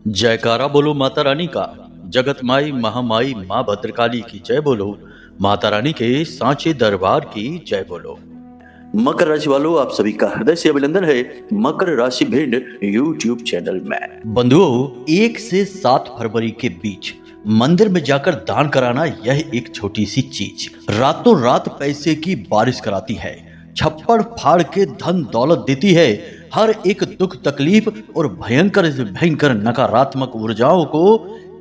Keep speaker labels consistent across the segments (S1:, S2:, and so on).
S1: जयकारा बोलो माता रानी का। जगत माई महामाई माँ भद्रकाली की जय बोलो। माता रानी के सांचे दरबार की जय बोलो। मकर राशि वालों, आप सभी का हृदय से अभिनंदन है मकर राशि भिंड यूट्यूब चैनल में। बंधुओं, 1 से 7 फरवरी के बीच मंदिर में जाकर दान कराना यह एक छोटी सी चीज रातों रात पैसे की बारिश कराती है, छप्पड़ फाड़ के धन दौलत देती है, हर एक दुख तकलीफ और भयंकर से भयंकर नकारात्मक ऊर्जाओं को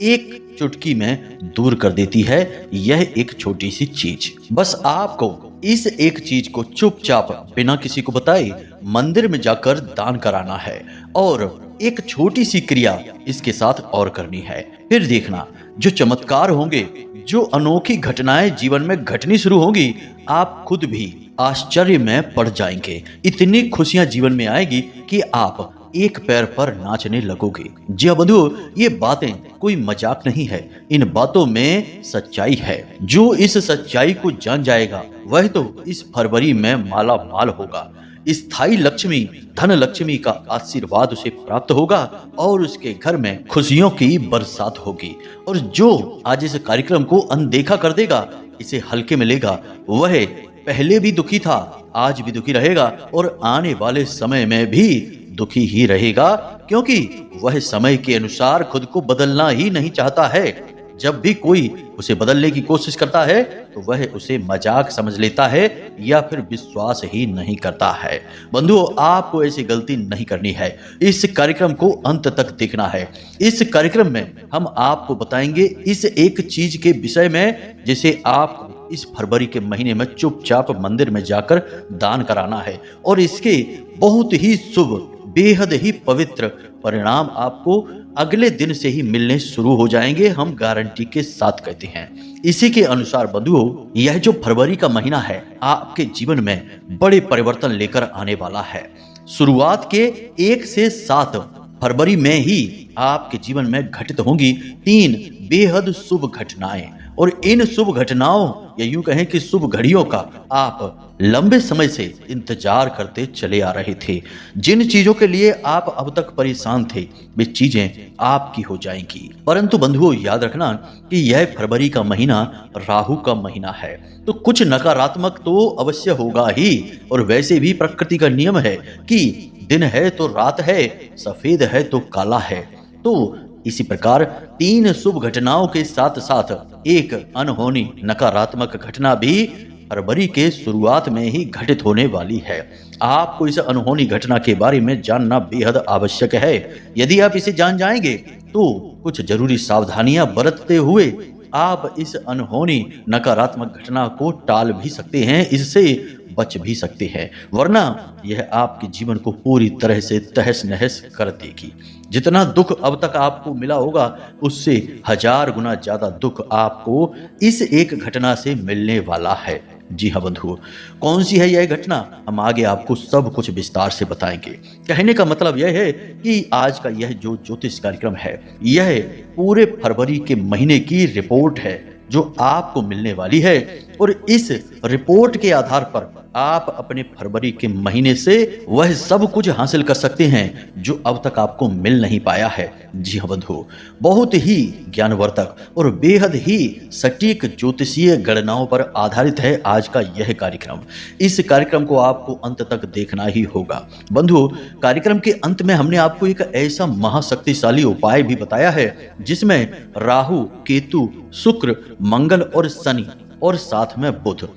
S1: एक चुटकी में दूर कर देती है। यह एक छोटी सी चीज, बस आपको इस एक चीज को चुपचाप बिना किसी को बताए मंदिर में जाकर दान कराना है और एक छोटी सी क्रिया इसके साथ और करनी है। फिर देखना जो चमत्कार होंगे, जो अनोखी घटनाएं जीवन में घटनी शुरू होंगी, आप खुद भी आश्चर्य में पड़ जाएंगे। इतनी खुशियां जीवन में आएगी कि आप एक पैर पर नाचने लगोगे। जी हाँ बंधुओं, ये बातें कोई मजाक नहीं है, इन बातों में सच्चाई है। जो इस सच्चाई को जान जाएगा वह तो इस फरवरी में माला माल होगा। स्थायी लक्ष्मी धन लक्ष्मी का आशीर्वाद उसे प्राप्त होगा और उसके घर में खुशियों की बरसात होगी। और जो आज इस कार्यक्रम को अनदेखा कर देगा, इसे हल्के में लेगा, वह पहले भी दुखी था, आज भी दुखी रहेगा और आने वाले समय में भी दुखी ही रहेगा, क्योंकि वह समय के अनुसार खुद को बदलना ही नहीं चाहता है। जब भी कोई उसे बदलने की कोशिश करता है तो वह उसे मजाक समझ लेता है या फिर विश्वास ही नहीं करता है। बंधुओं, आपको ऐसी गलती नहीं करनी है। इस कार्यक्रम को अंत तक देखना है। इस कार्यक्रम में हम आपको बताएंगे इस एक चीज के विषय में जिसे आप इस फरवरी के महीने में चुपचाप मंदिर में जाकर दान कराना है और इसके बहुत ही शुभ, बेहद ही पवित्र परिणाम आपको अगले दिन से ही मिलने शुरू हो जाएंगे, हम गारंटी के साथ कहते हैं। इसी के अनुसार बंधुओं, यह जो फरवरी का महीना है आपके जीवन में बड़े परिवर्तन लेकर आने वाला है। शुरुआत के 1 से 7 फरवरी में ही आपके जीवन में घटित होंगी 3 बेहद शुभ घटनाएं और इन शुभ घटनाओं या यूं कहें कि शुभ घड़ियों का आप लंबे समय से इंतजार करते चले आ रहे थे। जिन चीजों के लिए आप अब तक परेशान थे वे चीजें आपकी हो जाएंगी। परंतु बंधुओं, याद रखना कि यह फरवरी का महीना राहु का महीना है, तो कुछ नकारात्मक तो अवश्य होगा ही। और वैसे भी प्रकृति का नियम है कि दिन है तो रात है, सफेद है तो काला है। तो इसी प्रकार 3 शुभ घटनाओं के साथ साथ एक अनहोनी नकारात्मक घटना भी फरवरी के शुरुआत में ही घटित होने वाली है। आपको इस अनहोनी घटना के बारे में जानना बेहद आवश्यक है। यदि आप इसे जान जाएंगे तो कुछ जरूरी सावधानियां बरतते हुए आप इस अनहोनी नकारात्मक घटना को टाल भी सकते हैं, इससे बच भी सकते हैं, वरना यह आपके जीवन को पूरी तरह से तहस नहस कर देगी। जितना दुख अब तक आपको मिला होगा उससे 1000 गुना ज्यादा दुख आपको इस एक घटना से मिलने वाला है। जी हाँ बंधुओं, कौन सी है यह घटना, हम आगे आपको सब कुछ विस्तार से बताएंगे। कहने का मतलब यह है कि आज का यह जो ज्योतिष कार्यक्रम है, यह पूरे फरवरी के महीने की रिपोर्ट है जो आपको मिलने वाली है और इस रिपोर्ट के आधार पर आप अपने फरवरी के महीने से वह सब कुछ हासिल कर सकते हैं जो अब तक आपको मिल नहीं पाया है। जी हाँ बंधुओं, बहुत ही ज्ञानवर्धक और बेहद ही सटीक ज्योतिषीय गणनाओं पर आधारित है आज का यह कार्यक्रम। इस कार्यक्रम को आपको अंत तक देखना ही होगा। बंधुओं, कार्यक्रम के अंत में हमने आपको एक ऐसा महाशक्तिशाली उपाय भी बताया है जिसमें राहु, केतु, शुक्र, मंगल और शनि और साथ में बुध,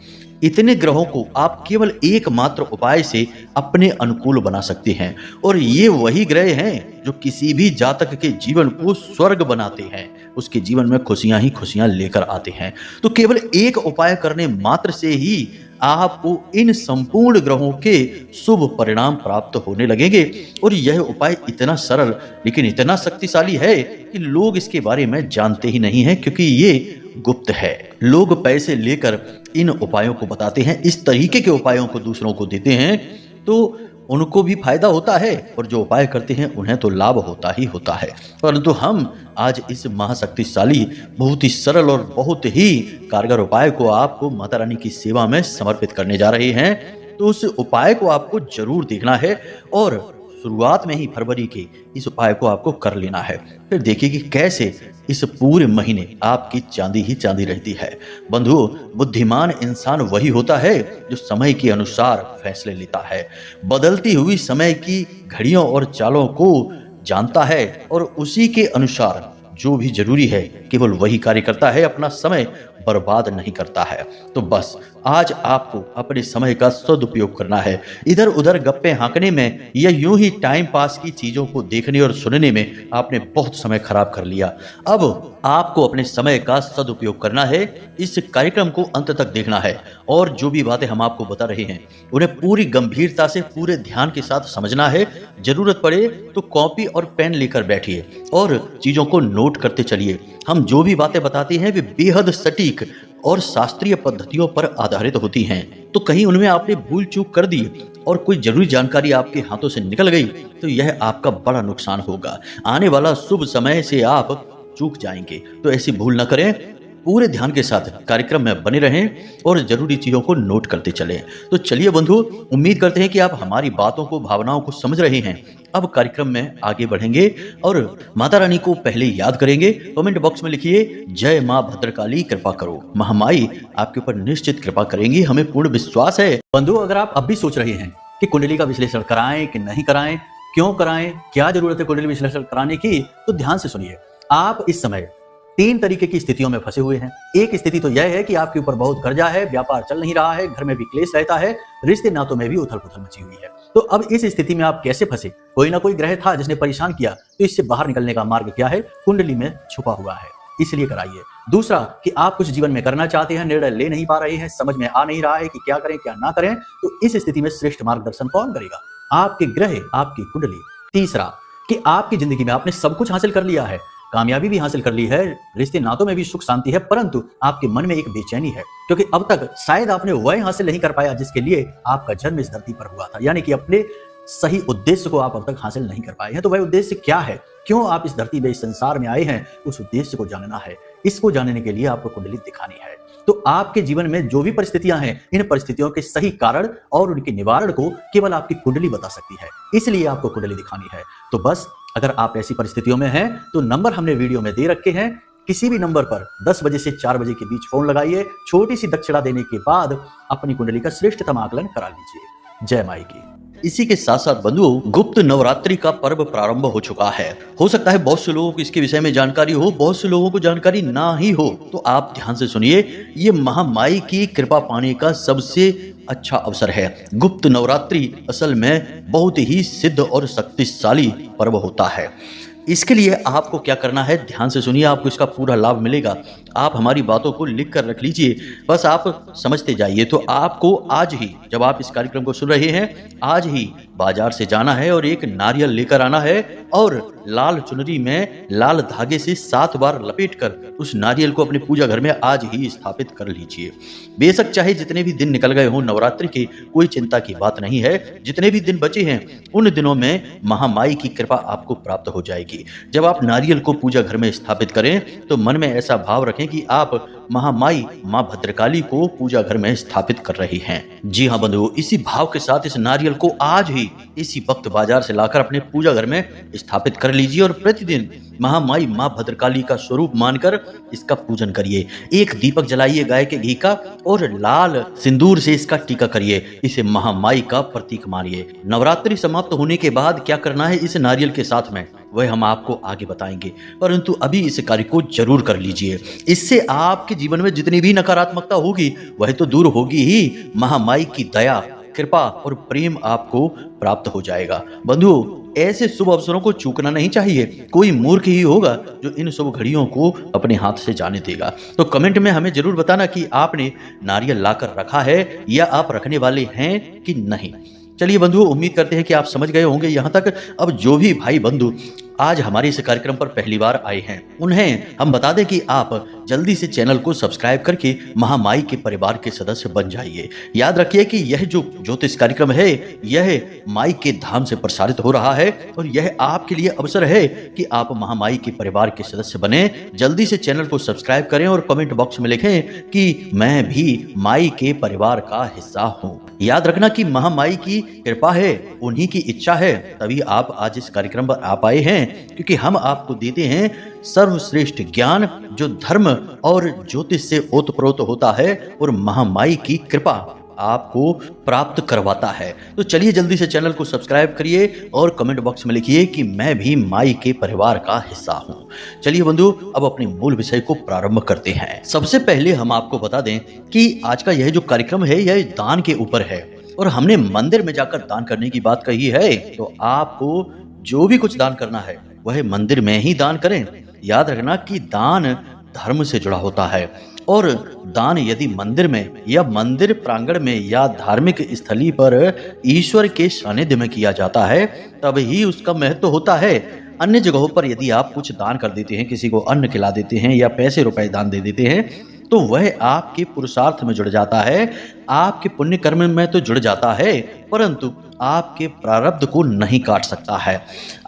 S1: इतने ग्रहों को आप केवल एकमात्र उपाय से अपने अनुकूल बना सकते हैं। और ये वही ग्रह हैं जो किसी भी जातक के जीवन को स्वर्ग बनाते हैं, उसके जीवन में खुशियां ही खुशियां लेकर आते हैं। तो केवल एक उपाय करने मात्र से ही आपको इन संपूर्ण ग्रहों के शुभ परिणाम प्राप्त होने लगेंगे। और यह उपाय इतना सरल लेकिन इतना शक्तिशाली है कि लोग इसके बारे में जानते ही नहीं है, क्योंकि ये गुप्त है। लोग पैसे लेकर इन उपायों को बताते हैं, इस तरीके के उपायों को दूसरों को देते हैं तो उनको भी फायदा होता है और जो उपाय करते हैं उन्हें तो लाभ होता ही होता है। परंतु हम आज इस महाशक्तिशाली, बहुत ही सरल और बहुत ही कारगर उपाय को आपको माता रानी की सेवा में समर्पित करने जा रहे हैं। तो उस उपाय को आपको जरूर देखना है और शुरुआत में ही फरवरी के इस उपाय को आपको कर लेना है। फिर देखिए कि कैसे इस पूरे महीने आपकी चांदी ही चांदी रहती है। बंधुओं, बुद्धिमान इंसान वही होता है जो समय के अनुसार फैसले लेता है, बदलती हुई समय की घड़ियों और चालों को जानता है और उसी के अनुसार जो भी जरूरी है केवल वही कार्य करता है, अपना समय बर्बाद नहीं करता है। तो बस आज आपको अपने समय का सदुपयोग करना है। इधर उधर गप्पे हाँकने में या यूं ही टाइम पास की चीजों को देखने और सुनने में आपने बहुत समय खराब कर लिया। अब आपको अपने समय का सदुपयोग करना है। इस कार्यक्रम को अंत तक देखना है और जो भी बातें हम आपको बता रहे हैं उन्हें पूरी गंभीरता से पूरे ध्यान के साथ समझना है। जरूरत पड़े तो कॉपी और पेन लेकर बैठिए और चीजों को नोट करते चलिए। हम जो भी बातें बताते हैं वे बेहद सटीक और शास्त्रीय पद्धतियों पर आधारित होती हैं। तो कहीं उनमें आपने भूल चूक कर दी और कोई जरूरी जानकारी आपके हाथों से निकल गई तो यह आपका बड़ा नुकसान होगा। आने वाला शुभ समय से आप चूक जाएंगे। तो ऐसी भूल न करें, पूरे ध्यान के साथ कार्यक्रम में बने रहें और जरूरी चीजों को नोट करते चलें। तो चलिए बंधु, उम्मीद करते हैं कि आप हमारी बातों को, भावनाओं को समझ रहे हैं। अब कार्यक्रम में आगे बढ़ेंगे और माता रानी को पहले याद करेंगे। कमेंट बॉक्स में लिखिए, जय मां भद्रकाली कृपा करो। महामाई आपके ऊपर निश्चित कृपा करेंगी, हमें पूर्ण विश्वास है। बंधु, अगर आप अब भी सोच रहे हैं कि कुंडली का विश्लेषण कराएं कि नहीं कराएं, क्यों कराएं, क्या जरूरत है कुंडली विश्लेषण कराने की, तो ध्यान से सुनिए। आप इस समय 3 तरीके की स्थितियों में फंसे हुए हैं। एक स्थिति तो यह है कि आपके ऊपर बहुत कर्जा है, व्यापार चल नहीं रहा है, घर में भी क्लेश रहता है, रिश्ते नातों में भी उथल पुथल मची हुई है। तो अब इस स्थिति में आप कैसे फंसे? कोई ना कोई ग्रह था जिसने परेशान किया, तो इससे बाहर निकलने का मार्ग क्या है? कुंडली में छुपा हुआ है, इसलिए कराइए। दूसरा कि आप कुछ जीवन में करना चाहते हैं, निर्णय ले नहीं पा रहे हैं, समझ में आ नहीं रहा है कि क्या करें क्या ना करें, तो इस स्थिति में श्रेष्ठ मार्गदर्शन कौन करेगा? आपके ग्रह, आपकी कुंडली। तीसरा कि आपकी जिंदगी में आपने सब कुछ हासिल कर लिया है, कामयाबी भी हासिल कर ली है, रिश्ते नातों में भी सुख शांति है, परंतु आपके मन में एक बेचैनी है क्योंकि अब तक शायद आपने वह हासिल नहीं कर पाया जिसके लिए आपका जन्म इस धरती पर हुआ था। यानी कि अपने सही उद्देश्य को आप अब तक हासिल नहीं कर पाए हैं। तो वह उद्देश्य क्या है, क्यों आप इस धरती में, इस संसार में आए हैं, उस उद्देश्य को जानना है। इसको जानने के लिए आपको कुंडली दिखानी है। तो आपके जीवन में जो भी परिस्थितियां हैं, इन परिस्थितियों के सही कारण और उनके निवारण को केवल आपकी कुंडली बता सकती है, इसलिए आपको कुंडली दिखानी है। तो बस अगर आप ऐसी परिस्थितियों में हैं तो नंबर हमने वीडियो में दे रखे हैं, किसी भी नंबर पर 10 बजे से 4 बजे के बीच फोन लगाइए। छोटी सी दक्षिणा देने के बाद अपनी कुंडली का श्रेष्ठतम आकलन करा लीजिए। जय माई की। इसी के साथ साथ बंधुओं, गुप्त नवरात्रि का पर्व प्रारंभ हो चुका है। हो सकता है बहुत से लोगों को इसके विषय में जानकारी हो, बहुत से लोगों को जानकारी ना ही हो। तो आप ध्यान से सुनिए, ये महामाई की कृपा पाने का सबसे अच्छा अवसर है। गुप्त नवरात्रि असल में बहुत ही सिद्ध और शक्तिशाली पर्व होता है। इसके लिए आपको क्या करना है, ध्यान से सुनिए, आपको इसका पूरा लाभ मिलेगा। आप हमारी बातों को लिख कर रख लीजिए, बस आप समझते जाइए। तो आपको आज ही, जब आप इस कार्यक्रम को सुन रहे हैं, आज ही बाजार से जाना है और एक नारियल लेकर आना है और लाल चुनरी में लाल धागे से 7 बार लपेटकर उस नारियल को अपने पूजा घर में आज ही स्थापित कर लीजिए। बेशक चाहे जितने भी दिन निकल गए हों नवरात्रि के, कोई चिंता की बात नहीं है। जितने भी दिन बचे हैं उन दिनों में महामाई की कृपा आपको प्राप्त हो जाएगी। जब आप नारियल को पूजा घर में स्थापित करें तो मन में ऐसा भाव रखें कि आप महामाई मां भद्रकाली को पूजा घर में स्थापित कर रही हैं। जी हाँ बंधुओं, इसी भाव के साथ इस नारियल को आज ही इसी वक्त बाजार से लाकर अपने पूजा घर में स्थापित कर लीजिए और प्रतिदिन महामाई मां भद्रकाली का स्वरूप मानकर इसका पूजन करिए। एक दीपक जलाइए गाय के घी का और लाल सिंदूर से इसका टीका करिए। इसे महामाई का प्रतीक मानिए। नवरात्रि समाप्त होने के बाद क्या करना है इस नारियल के साथ में, वह हम आपको आगे बताएंगे, परंतु अभी इस कार्य को जरूर कर लीजिए। इससे आपके जीवन में जितनी भी नकारात्मकता होगी वह तो दूर होगी ही, महामाई की दया, कृपा और प्रेम आपको प्राप्त हो जाएगा। बंधुओं, ऐसे शुभ अवसरों को चूकना नहीं चाहिए। कोई मूर्ख ही होगा जो इन शुभ घड़ियों को अपने हाथ से जाने देगा। तो कमेंट में हमें जरूर बताना कि आपने नारियल लाकर रखा है या आप रखने वाले हैं कि नहीं। चलिए बंधुओं, उम्मीद करते हैं कि आप समझ गए होंगे यहाँ तक। अब जो भी भाई बंधु आज हमारे इस कार्यक्रम पर पहली बार आए हैं, उन्हें हम बता दें कि आप जल्दी से चैनल को सब्सक्राइब करके महामाई के परिवार के सदस्य बन जाइए। याद रखिए कि यह जो ज्योतिष कार्यक्रम है यह माई के धाम से प्रसारित हो रहा है और यह आपके लिए अवसर है कि आप महामाई के परिवार के सदस्य बने। जल्दी से चैनल को सब्सक्राइब करें और कमेंट बॉक्स में लिखें कि मैं भी माई के परिवार का हिस्सा हूँ। याद रखना कि महामाई की कृपा है, उन्हीं की इच्छा है, तभी आप आज इस कार्यक्रम पर आ पाए हैं, क्योंकि हम आपको देते हैं सर्वश्रेष्ठ ज्ञान जो धर्म और ज्योतिष से ओतप्रोत होता है और महामाई की कृपा आपको प्राप्त करवाता है। तो चलिए जल्दी से चैनल को सब्सक्राइब करिए और कमेंट बॉक्स में लिखिए कि मैं भी माई के परिवार का हिस्सा हूं। चलिए बंधु, अब अपने मूल विषय को प्रारंभ करते हैं। सबसे पहले हम आपको बता दें कि आज का यह जो कार्यक्रम है यह दान के ऊपर है और हमने मंदिर में जाकर दान करने की बात कही है, तो आपको जो भी कुछ दान करना है वह मंदिर में ही दान करें। याद रखना कि दान धर्म से जुड़ा होता है और दान यदि मंदिर में या मंदिर प्रांगण में या धार्मिक स्थली पर ईश्वर के सानिध्य में किया जाता है तब ही उसका महत्व होता है। अन्य जगहों पर यदि आप कुछ दान कर देते हैं, किसी को अन्न खिला देते हैं या पैसे रुपए दान दे देते हैं, तो वह आपके पुरुषार्थ में जुड़ जाता है, आपके पुण्य कर्म में तो जुड़ जाता है, परंतु आपके प्रारब्ध को नहीं काट सकता है।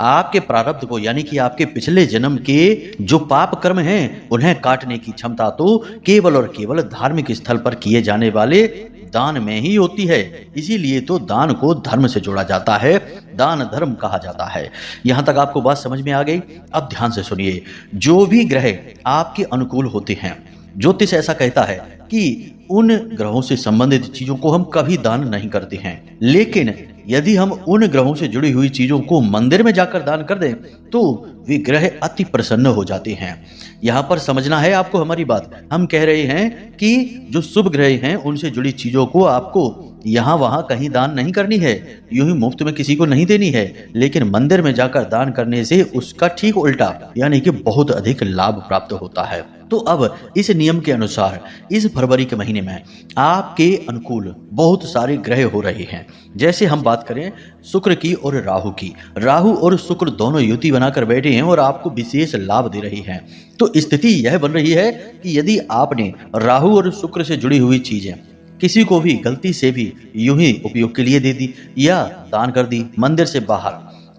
S1: आपके प्रारब्ध को यानी कि आपके पिछले जन्म के जो पाप कर्म हैं उन्हें काटने की क्षमता तो केवल और केवल धार्मिक स्थल पर किए जाने वाले दान में ही होती है। इसीलिए तो दान को धर्म से जोड़ा जाता है, दान धर्म कहा जाता है। यहां तक आपको बात समझ में आ गई? अब ध्यान से सुनिए। जो भी ग्रह आपके अनुकूल होते हैं, ज्योतिष ऐसा कहता है कि उन ग्रहों से संबंधित चीजों को हम कभी दान नहीं करते हैं, लेकिन यदि हम उन ग्रहों से जुड़ी हुई चीजों को मंदिर में जाकर दान कर दें तो वे ग्रह अति प्रसन्न हो जाते हैं। यहाँ पर समझना है आपको हमारी बात। हम कह रहे हैं कि जो शुभ ग्रह हैं उनसे जुड़ी चीजों को आपको यहाँ वहां कहीं दान नहीं करनी है, यूं ही मुफ्त में किसी को नहीं देनी है, लेकिन मंदिर में जाकर दान करने से उसका ठीक उल्टा यानी कि बहुत अधिक लाभ प्राप्त होता है। तो अब इस नियम के अनुसार इस फरवरी के महीने में आपके अनुकूल बहुत सारे ग्रह हो रहे हैं। जैसे हम बात करें शुक्र की और राहु की, राहु और शुक्र दोनों युति बनाकर बैठे हैं और आपको विशेष लाभ दे रही हैं। तो स्थिति यह बन रही है कि यदि आपने राहु और शुक्र से जुड़ी हुई चीजें किसी को भी गलती से भी यूं ही उपयोग के लिए दे दी या दान कर दी मंदिर से बाहर,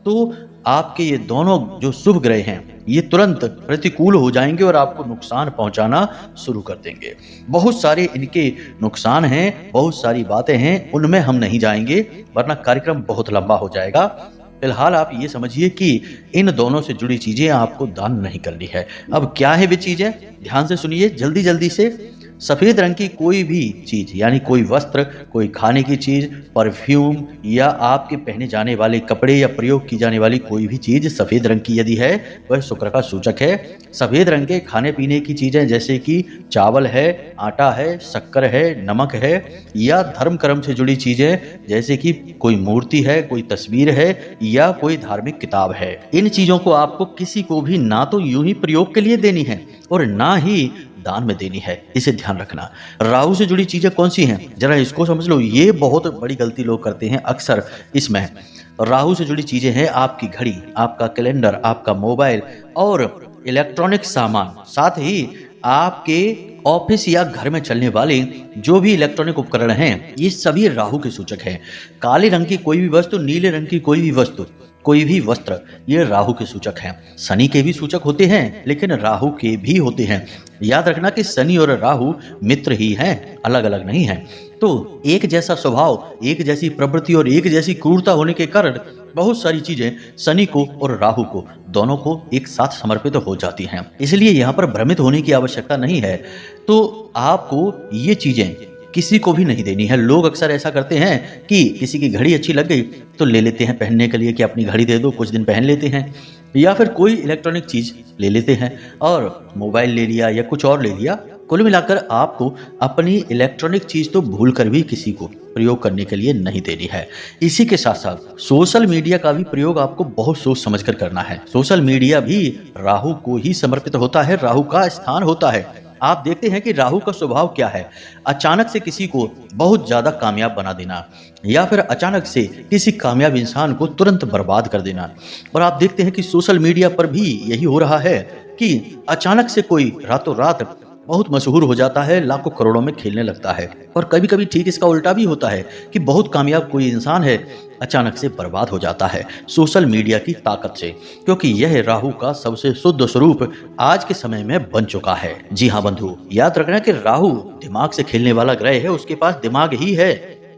S1: तो आपके ये दोनों जो शुभ ग्रह हैं ये तुरंत प्रतिकूल हो जाएंगे और आपको नुकसान पहुंचाना शुरू कर देंगे। बहुत सारे इनके नुकसान हैं, बहुत सारी बातें हैं, उनमें हम नहीं जाएंगे वरना कार्यक्रम बहुत लंबा हो जाएगा। फिलहाल आप ये समझिए कि इन दोनों से जुड़ी चीजें आपको दान नहीं करनी है। अब क्या है वे चीजें, ध्यान से सुनिए जल्दी जल्दी से। सफेद रंग की कोई भी चीज यानी कोई वस्त्र, कोई खाने की चीज, परफ्यूम या आपके पहने जाने वाले कपड़े या प्रयोग की जाने वाली कोई भी चीज सफेद रंग की यदि है वह शुक्र का सूचक है। सफेद रंग के खाने पीने की चीजें जैसे कि चावल है, आटा है, शक्कर है, नमक है, या धर्म कर्म से जुड़ी चीजें जैसे कि कोई मूर्ति है, कोई तस्वीर है या कोई धार्मिक किताब है, इन चीजों को आपको किसी को भी ना तो यूं ही प्रयोग के लिए देनी है और ना ही दान में देनी है। इसे ध्यान रखना। राहु से जुड़ी चीजें कौन सी हैं, जरा इसको समझ लो। ये बहुत बड़ी गलती लोग करते हैं अक्सर। इसमें राहु से जुड़ी चीजें हैं आपकी घड़ी, आपका कैलेंडर, आपका मोबाइल और इलेक्ट्रॉनिक सामान, साथ ही आपके ऑफिस या घर में चलने वाले जो भी इलेक्ट्रॉनिक उपकरण हैं ये सभी राहु के सूचक हैं। काले रंग की कोई भी वस्तु, नीले रंग की कोई भी वस्तु, कोई भी वस्त्र, ये राहु के सूचक हैं। शनि के भी सूचक होते हैं लेकिन राहु के भी होते हैं। याद रखना कि शनि और राहु मित्र ही हैं, अलग अलग नहीं हैं। तो एक जैसा स्वभाव, एक जैसी प्रवृत्ति और एक जैसी क्रूरता होने के कारण बहुत सारी चीजें शनि को और राहु को दोनों को एक साथ समर्पित हो जाती हैं। इसलिए यहाँ पर भ्रमित होने की आवश्यकता नहीं है। तो आपको ये चीजें किसी को भी नहीं देनी है। लोग अक्सर ऐसा करते हैं कि किसी की घड़ी अच्छी लग गई तो ले लेते हैं पहनने के लिए कि अपनी घड़ी दे दो, कुछ दिन पहन लेते हैं, या फिर कोई इलेक्ट्रॉनिक चीज ले लेते हैं और मोबाइल ले लिया या कुछ और ले लिया। कुल मिलाकर आपको अपनी इलेक्ट्रॉनिक चीज तो भूल कर भी किसी को प्रयोग करने के लिए नहीं देनी है। इसी के साथ साथ सोशल मीडिया का भी प्रयोग आपको बहुत सोच समझकर करना है। सोशल मीडिया भी राहु को ही समर्पित होता है, राहु का स्थान होता है। आप देखते हैं कि राहु का स्वभाव क्या है, अचानक से किसी को बहुत ज्यादा कामयाब बना देना या फिर अचानक से किसी कामयाब इंसान को तुरंत बर्बाद कर देना। और आप देखते हैं कि सोशल मीडिया पर भी यही हो रहा है कि अचानक से कोई रातों रात बहुत मशहूर हो जाता है, लाखों करोड़ों में खेलने लगता है। और कभी कभी ठीक इसका उल्टा भी होता है कि बहुत कामयाब कोई इंसान है, अचानक से बर्बाद हो जाता है सोशल मीडिया की ताकत से, क्योंकि यह राहु का सबसे शुद्ध स्वरूप आज के समय में बन चुका है। जी हाँ बंधु, याद रखना कि राहु दिमाग से खेलने वाला ग्रह है, उसके पास दिमाग ही है,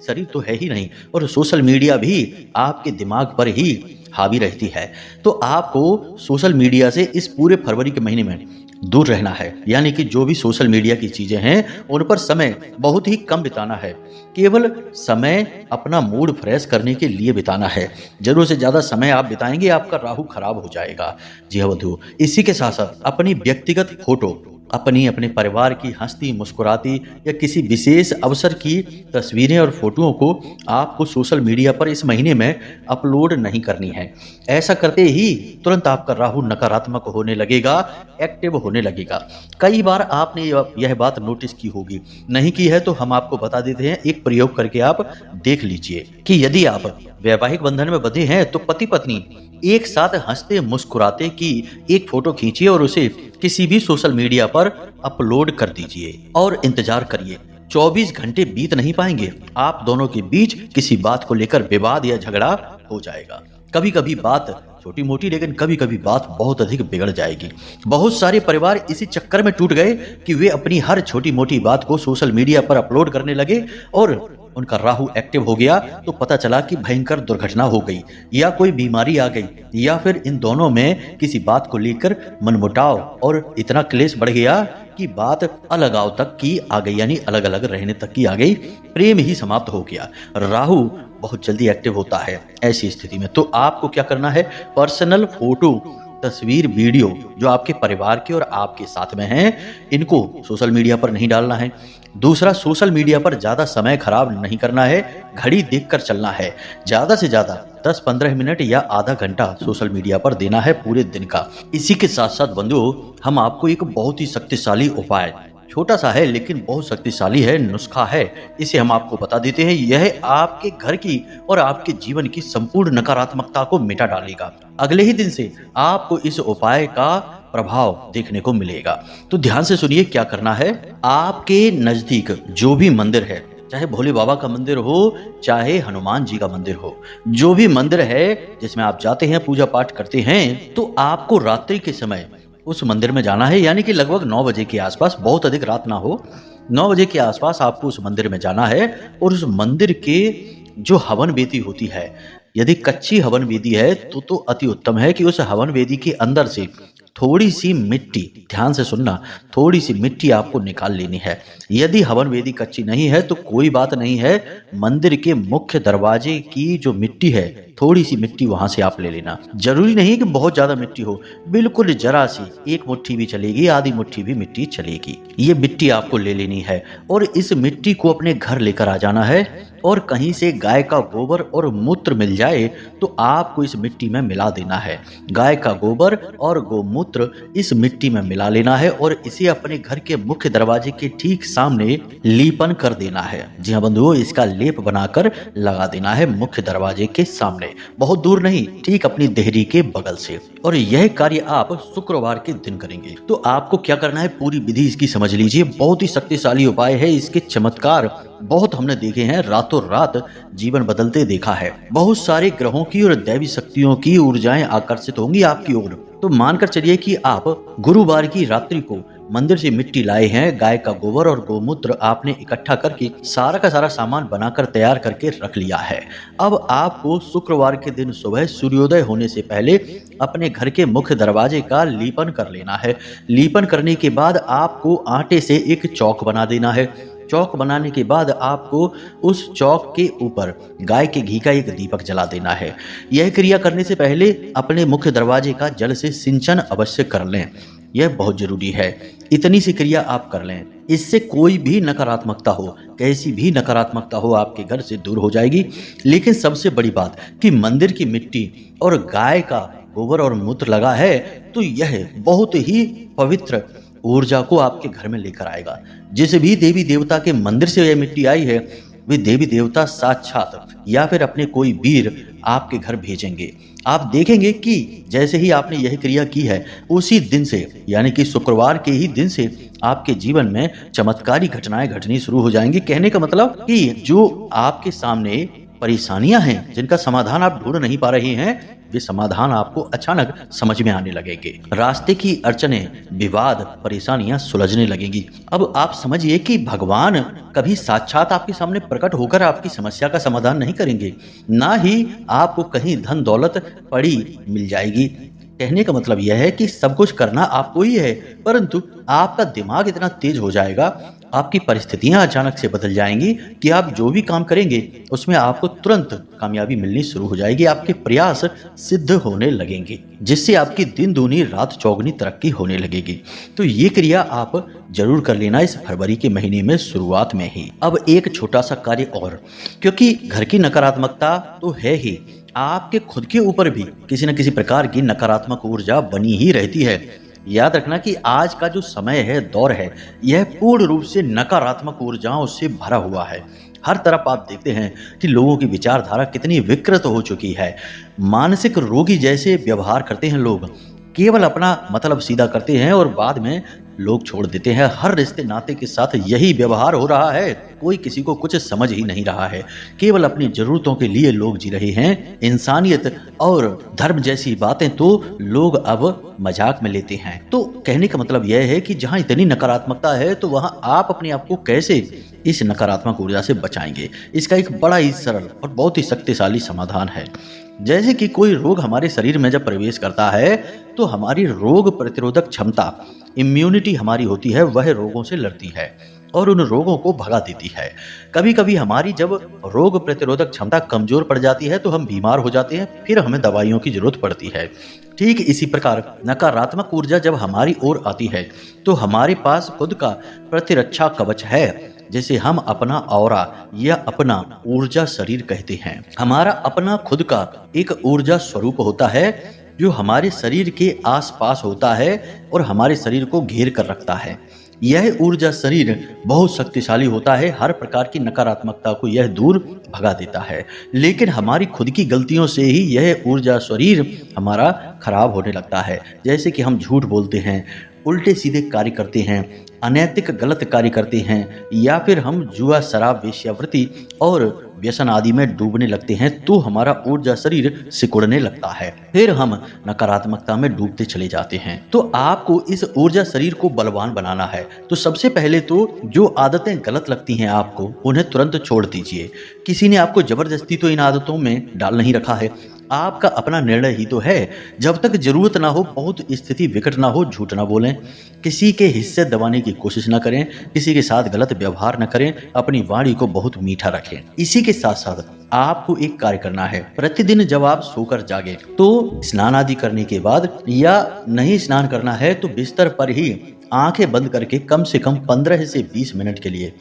S1: शरीर तो है ही नहीं। और सोशल मीडिया भी आपके दिमाग पर ही हावी रहती है। तो आपको सोशल मीडिया से इस पूरे फरवरी के महीने में दूर रहना है, यानी कि जो भी सोशल मीडिया की चीजें हैं उन पर समय बहुत ही कम बिताना है, केवल समय अपना मूड फ्रेश करने के लिए बिताना है। जरूरत से ज्यादा समय आप बिताएंगे आपका राहु खराब हो जाएगा। जी हाँ बंधु, इसी के साथ साथ अपनी व्यक्तिगत फोटो, अपने परिवार की हंसती मुस्कुराती या किसी विशेष अवसर की तस्वीरें और फोटोओं को आपको सोशल मीडिया पर इस महीने में अपलोड नहीं करनी है। ऐसा करते ही तुरंत आपका राहु नकारात्मक होने लगेगा, एक्टिव होने लगेगा। कई बार आपने यह बात नोटिस की होगी, नहीं की है तो हम आपको बता देते हैं, एक प्रयोग करके आप देख लीजिए कि यदि आप वैवाहिक बंधन में बंधे हैं तो पति पत्नी एक साथ हंसते मुस्कुराते की एक फोटो खींचिए और उसे किसी भी सोशल मीडिया पर अपलोड कर दीजिए और इंतजार करिए। 24 घंटे बीत नहीं पाएंगे, आप दोनों के बीच किसी बात को लेकर विवाद या झगड़ा हो जाएगा। कभी कभी बात छोटी मोटी, लेकिन कभी कभी बात बहुत अधिक बिगड़ जाएगी। बहुत सारे परिवार इसी चक्कर में टूट गए कि वे अपनी हर छोटी मोटी बात को सोशल मीडिया पर अपलोड करने लगे और उनका राहु एक्टिव हो गया तो पता चला कि भयंकर दुर्घटना हो गई या कोई बीमारी आ गई या फिर इन दोनों में किसी बात को लेकर मनमुटाव और इतना क्लेश बढ़ गया कि बात अलगाव तक की आ गई, यानी अलग अलग रहने तक की आ गई, प्रेम ही समाप्त हो गया। राहु बहुत जल्दी एक्टिव होता है ऐसी स्थिति में। तो आपको क्या करना है, पर्सनल फोटो, तस्वीर, वीडियो जो आपके परिवार के और आपके साथ में हैं, इनको सोशल मीडिया पर नहीं डालना है। दूसरा, सोशल मीडिया पर ज्यादा समय खराब नहीं करना है, घड़ी देखकर चलना है। ज्यादा से ज्यादा 10-15 मिनट या आधा घंटा सोशल मीडिया पर देना है पूरे दिन का। इसी के साथ साथ बंधुओं, हम आपको एक बहुत ही शक्तिशाली उपाय, छोटा सा है लेकिन बहुत शक्तिशाली है, नुस्खा है, इसे हम आपको बता देते हैं। यह आपके घर की और आपके जीवन की संपूर्ण नकारात्मकता को मिटा डालेगा। अगले ही दिन से आपको इस उपाय का प्रभाव देखने को मिलेगा। तो ध्यान से सुनिए क्या करना है। आपके नजदीक जो भी मंदिर है, चाहे भोले बाबा का मंदिर हो, चाहे हनुमान जी का मंदिर हो, जो भी मंदिर है जिसमें आप जाते हैं, पूजा पाठ करते हैं, तो आपको रात्रि के समय उस मंदिर में जाना है, यानी कि लगभग 9 बजे के आसपास, बहुत अधिक रात ना हो, 9 बजे के आसपास आपको उस मंदिर में जाना है। और उस मंदिर के जो हवन वेदी होती है, यदि कच्ची हवन वेदी है तो अति उत्तम है कि उस हवन वेदी के अंदर से थोड़ी सी मिट्टी, ध्यान से सुनना, थोड़ी सी मिट्टी आपको निकाल लेनी है। यदि हवन वेदी कच्ची नहीं है तो कोई बात नहीं है, मंदिर के मुख्य दरवाजे की जो मिट्टी है, थोड़ी सी मिट्टी वहां से आप ले लेना। जरूरी नहीं है कि बहुत ज्यादा मिट्टी हो, बिल्कुल जरा सी, एक मुट्ठी भी चलेगी, आधी मुट्ठी भी मिट्टी चलेगी। ये मिट्टी आपको ले लेनी है और इस मिट्टी को अपने घर लेकर आ जाना है। और कहीं से गाय का गोबर और मूत्र मिल जाए तो आपको इस मिट्टी में मिला देना है। गाय का गोबर और गोमूत्र इस मिट्टी में मिला लेना है और इसे अपने घर के मुख्य दरवाजे के ठीक सामने लीपन कर देना है। जी हाँ बंधुओं, इसका लेप बनाकर लगा देना है मुख्य दरवाजे के सामने, बहुत दूर नहीं, ठीक अपनी देहरी के बगल से। और यह कार्य आप शुक्रवार के दिन करेंगे। तो आपको क्या करना है, पूरी विधि इसकी समझ लीजिए। बहुत ही शक्तिशाली उपाय है, इसके चमत्कार बहुत हमने देखे हैं, रातों रात जीवन बदलते देखा है। बहुत सारे ग्रहों की और दैवी शक्तियों की ऊर्जाएं आकर्षित होंगी आपकी ओर। तो मानकर चलिए कि आप गुरुवार की रात्रि को मंदिर से मिट्टी लाए हैं, गाय का गोबर और गोमूत्र आपने इकट्ठा करके सारा का सारा सामान बनाकर तैयार करके रख लिया है। अब आपको शुक्रवार के दिन सुबह सूर्योदय होने से पहले अपने घर के मुख्य दरवाजे का लीपन कर लेना है। लीपन करने के बाद आपको आटे से एक चौक बना देना है। चौक बनाने के बाद आपको उस चौक के ऊपर गाय के घी का एक दीपक जला देना है। यह क्रिया करने से पहले अपने मुख्य दरवाजे का जल से सिंचन अवश्य कर लें, यह बहुत जरूरी है। इतनी सी क्रिया आप कर लें, इससे कोई भी नकारात्मकता हो, कैसी भी नकारात्मकता हो, आपके घर से दूर हो जाएगी। लेकिन सबसे बड़ी बात कि मंदिर की मिट्टी और गाय का गोबर और मूत्र लगा है तो यह बहुत ही पवित्र ऊर्जा को आपके घर में लेकर आएगा। जिस भी देवी देवता के मंदिर से यह मिट्टी आई है, वे देवी देवता साक्षात या फिर अपने कोई वीर आपके घर भेजेंगे। आप देखेंगे कि जैसे ही आपने यह क्रिया की है, उसी दिन से यानी कि शुक्रवार के ही दिन से आपके जीवन में चमत्कारी घटनाएं घटनी शुरू हो जाएंगी। कहने का मतलब कि जो आपके सामने परेशानियां हैं, जिनका समाधान आप ढूंढ नहीं पा रहे हैं, वे समाधान आपको अचानक समझ में आने लगेंगे। रास्ते की अड़चने, विवाद, परेशानियां सुलझने लगेंगी। अब आप समझिए कि भगवान कभी साक्षात आपके सामने प्रकट होकर आपकी समस्या का समाधान नहीं करेंगे, ना ही आपको कहीं धन दौलत पड़ी मिल जाएगी। कहने का मतलब यह है कि सब कुछ करना आपको ही है, परंतु आपका दिमाग इतना तेज हो जाएगा, आपकी परिस्थितियां अचानक से बदल जाएंगी कि आप जो भी काम करेंगे उसमें आपको तुरंत कामयाबी मिलनी शुरू हो जाएगी। आपके प्रयास सिद्ध होने लगेंगे, जिससे आपकी दिन दूनी रात चौगुनी तरक्की होने लगेगी। तो ये क्रिया आप जरूर कर लेना इस फरवरी के महीने में शुरुआत में ही। अब एक छोटा सा कार्य और, क्योंकि घर की नकारात्मकता तो है ही, आपके खुद के ऊपर भी किसी न किसी प्रकार की नकारात्मक ऊर्जा बनी ही रहती है। याद रखना कि आज का जो समय है, दौर है, यह पूर्ण रूप से नकारात्मक ऊर्जाओं से भरा हुआ है। हर तरफ आप देखते हैं कि लोगों की विचारधारा कितनी विकृत हो चुकी है। मानसिक रोगी जैसे व्यवहार करते हैं लोग, केवल अपना मतलब सीधा करते हैं और बाद में लोग छोड़ देते हैं। हर रिश्ते नाते के साथ यही व्यवहार हो रहा है। कोई किसी को कुछ समझ ही नहीं रहा है, केवल अपनी जरूरतों के लिए लोग जी रहे हैं। इंसानियत और धर्म जैसी बातें तो लोग अब मजाक में लेते हैं। तो कहने का मतलब यह है कि जहां इतनी नकारात्मकता है, तो वहां आप अपने आप को कैसे इस नकारात्मक ऊर्जा से बचाएंगे? इसका एक बड़ा ही सरल और बहुत ही शक्तिशाली समाधान है। जैसे कि कोई रोग हमारे शरीर में जब प्रवेश करता है, तो हमारी रोग प्रतिरोधक क्षमता, इम्यूनिटी हमारी होती है, वह रोगों से लड़ती है और उन रोगों को भगा देती है। कभी कभी हमारी जब रोग प्रतिरोधक क्षमता कमजोर पड़ जाती है, तो हम बीमार हो जाते हैं, फिर हमें दवाइयों की जरूरत पड़ती है। ठीक इसी प्रकार नकारात्मक ऊर्जा जब हमारी ओर आती है, तो हमारे पास खुद का प्रतिरक्षा कवच है, जिसे हम अपना ऑरा या अपना ऊर्जा शरीर कहते हैं। हमारा अपना खुद का एक ऊर्जा स्वरूप होता है, जो हमारे शरीर के आसपास होता है और हमारे शरीर को घेर कर रखता है। यह ऊर्जा शरीर बहुत शक्तिशाली होता है, हर प्रकार की नकारात्मकता को यह दूर भगा देता है। लेकिन हमारी खुद की गलतियों से ही यह ऊर्जा शरीर हमारा खराब होने लगता है। जैसे कि हम झूठ बोलते हैं, उल्टे सीधे कार्य करते हैं, अनैतिक गलत कार्य करते हैं, या फिर हम जुआ, शराब, वेश्यावृत्ति और व्यसन आदि में डूबने लगते हैं, तो हमारा ऊर्जा शरीर सिकुड़ने लगता है, फिर हम नकारात्मकता में डूबते चले जाते हैं। तो आपको इस ऊर्जा शरीर को बलवान बनाना है। तो सबसे पहले तो जो आदतें गलत लगती हैं आपको, उन्हें तुरंत छोड़ दीजिए। किसी ने आपको जबरदस्ती तो इन आदतों में डाल नहीं रखा है, आपका अपना निर्णय ही तो है। जब तक जरूरत ना हो, बहुत स्थिति विकट ना हो, झूठ ना बोलें, किसी के हिस्से दबाने की कोशिश ना करें, किसी के साथ गलत व्यवहार ना करें, अपनी वाणी को बहुत मीठा रखें। इसी के साथ साथ आपको एक कार्य करना है। प्रतिदिन जब आप सोकर जागे, तो स्नान आदि करने के बाद, या नहीं स्नान करना है तो बिस्तर पर ही आंखें बंद करके कम से कम 15 से 20 मिनट के लिए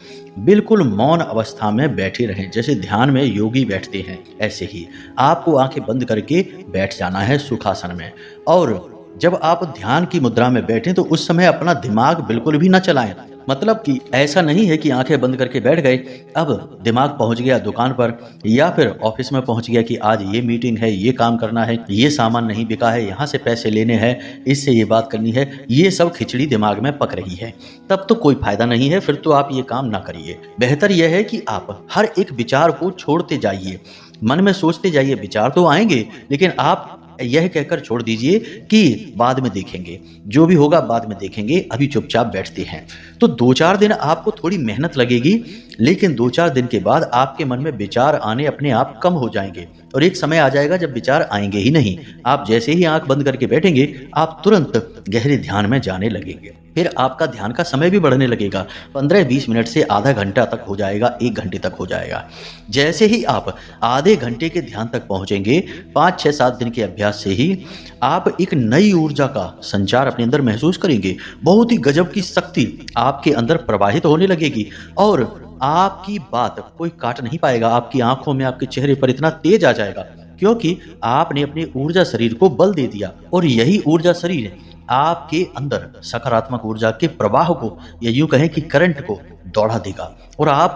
S1: बिल्कुल मौन अवस्था में बैठे रहें। जैसे ध्यान में योगी बैठते हैं, ऐसे ही आपको आंखें बंद करके बैठ जाना है सुखासन में। और जब आप ध्यान की मुद्रा में बैठें, तो उस समय अपना दिमाग बिल्कुल भी ना चलाएं। मतलब कि ऐसा नहीं है कि आंखें बंद करके बैठ गए, अब दिमाग पहुंच गया दुकान पर या फिर ऑफिस में पहुंच गया कि आज ये मीटिंग है, ये काम करना है, ये सामान नहीं बिका है, यहाँ से पैसे लेने हैं, इससे ये बात करनी है, ये सब खिचड़ी दिमाग में पक रही है। तब तो कोई फायदा नहीं है, फिर तो आप ये काम ना करिए। बेहतर यह है कि आप हर एक विचार को छोड़ते जाइए, मन में सोचते जाइए। विचार तो आएंगे, लेकिन आप यह कहकर छोड़ दीजिए कि बाद में देखेंगे, जो भी होगा बाद में देखेंगे, अभी चुपचाप बैठते हैं। तो 2-4 दिन आपको थोड़ी मेहनत लगेगी, लेकिन 2-4 दिन के बाद आपके मन में विचार आने अपने आप कम हो जाएंगे और एक समय आ जाएगा जब विचार आएंगे ही नहीं। आप जैसे ही आंख बंद करके बैठेंगे, आप तुरंत गहरे ध्यान में जाने लगेंगे। फिर आपका ध्यान का समय भी बढ़ने लगेगा, 15-20 मिनट से आधा घंटा तक हो जाएगा, 1 घंटे तक हो जाएगा। जैसे ही आप आधे घंटे के ध्यान तक पहुंचेंगे, 5-6-7 दिन के अभ्यास से ही आप एक नई ऊर्जा का संचार अपने अंदर महसूस करेंगे। बहुत ही गजब की शक्ति आपके अंदर प्रवाहित होने लगेगी और आपकी बात कोई काट नहीं पाएगा। आपकी आंखों में, आपके चेहरे पर इतना तेज आ जाएगा, क्योंकि आपने अपने ऊर्जा शरीर को बल दे दिया। और यही ऊर्जा शरीर आपके अंदर सकारात्मक ऊर्जा के प्रवाह को या यूं कहें कि करंट को दौड़ा देगा और आप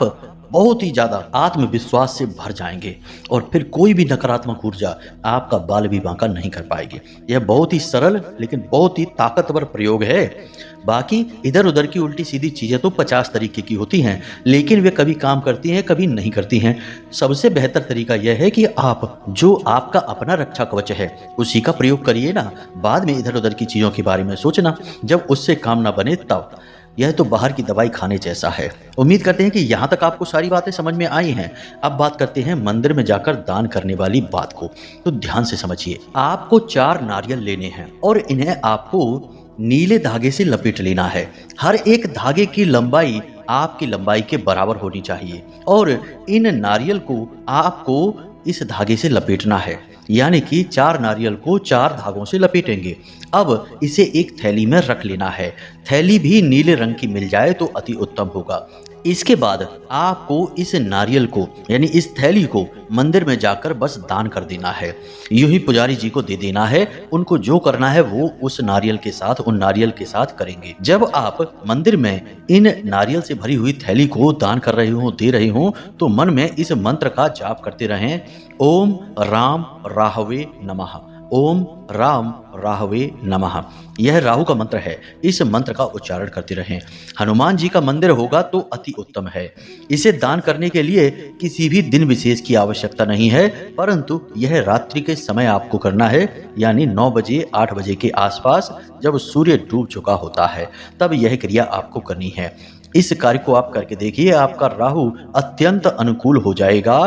S1: बहुत ही ज्यादा आत्मविश्वास से भर जाएंगे और फिर कोई भी नकारात्मक ऊर्जा आपका बाल भी बांका नहीं कर पाएगी। यह बहुत ही सरल लेकिन बहुत ही ताकतवर प्रयोग है। बाकी इधर उधर की उल्टी सीधी चीजें तो 50 तरीके की होती हैं, लेकिन वे कभी काम करती हैं कभी नहीं करती हैं। सबसे बेहतर तरीका यह है कि आप जो आपका अपना रक्षा कवच है उसी का प्रयोग करिए ना, बाद में इधर उधर की चीजों के बारे में सोचना जब उससे काम ना बने तब। यह तो बाहर की दवाई खाने जैसा है। उम्मीद करते हैं कि यहाँ तक आपको सारी बातें समझ में आई हैं। अब बात करते हैं मंदिर में जाकर दान करने वाली बात को। तो ध्यान से समझिए, आपको 4 नारियल लेने हैं और इन्हें आपको नीले धागे से लपेट लेना है। हर एक धागे की लंबाई आपकी लंबाई के बराबर होनी चाहिए और इन नारियल को आपको इस धागे से लपेटना है, यानी कि 4 नारियल को 4 धागों से लपेटेंगे। अब इसे एक थैली में रख लेना है। थैली भी नीले रंग की मिल जाए तो अति उत्तम होगा। इसके बाद आपको इस नारियल को यानी इस थैली को मंदिर में जाकर बस दान कर देना है। यूं ही पुजारी जी को दे देना है। उनको जो करना है वो उस नारियल के साथ उन नारियल के साथ करेंगे। जब आप मंदिर में इन नारियल से भरी हुई थैली को दान कर रहे हो दे रहे हो तो मन में इस मंत्र का जाप करते रहें, ओम राम राहवे नमः, ओम राम राहवे नमः। यह राहु का मंत्र है। इस मंत्र का उच्चारण करते रहें। हनुमान जी का मंदिर होगा तो अति उत्तम है। इसे दान करने के लिए किसी भी दिन विशेष की आवश्यकता नहीं है, परंतु यह रात्रि के समय आपको करना है, यानी 9 बजे 8 बजे के आसपास जब सूर्य डूब चुका होता है तब यह क्रिया आपको करनी है। इस कार्य को आप करके देखिए, आपका राहु अत्यंत अनुकूल हो जाएगा।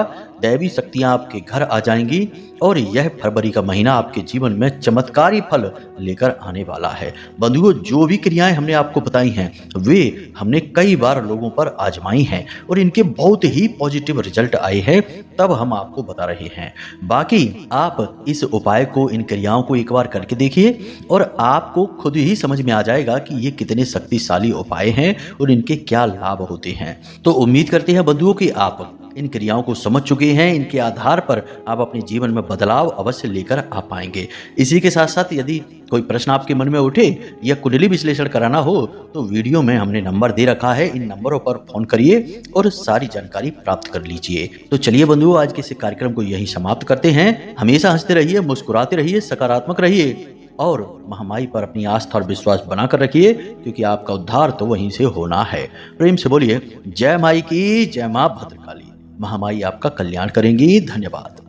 S1: दैवी शक्तियां आपके घर आ जाएंगी और यह फरवरी का महीना आपके जीवन में चमत्कारी फल लेकर आने वाला है। बंधुओं, जो भी क्रियाएं हमने आपको बताई हैं वे हमने कई बार लोगों पर आजमाई हैं और इनके बहुत ही पॉजिटिव रिजल्ट आए हैं, तब हम आपको बता रहे हैं। बाकी आप इस उपाय को, इन क्रियाओं को एक बार करके देखिए और आपको खुद ही समझ में आ जाएगा कि ये कितने शक्तिशाली उपाय हैं और इनके क्या लाभ होते हैं। तो उम्मीद करते हैं बंधुओं कि आप इन क्रियाओं को समझ चुके हैं। इनके आधार पर आप अपने जीवन में बदलाव अवश्य लेकर आ पाएंगे। इसी के साथ साथ यदि कोई प्रश्न आपके मन में उठे या कुंडली विश्लेषण कराना हो तो वीडियो में हमने नंबर दे रखा है, इन नंबरों पर फोन करिए और सारी जानकारी प्राप्त कर लीजिए। तो चलिए बंधुओं, आज के इस कार्यक्रम को यहीं समाप्त करते हैं। हमेशा हंसते रहिए, मुस्कुराते रहिए, सकारात्मक रहिए और महामाई पर अपनी आस्था और विश्वास बनाकर रखिए, क्योंकि आपका उद्धार तो वहीं से होना है। प्रेम से बोलिए जय माई की, जय मां भद्रकाली। महामाई आपका कल्याण करेंगी। धन्यवाद।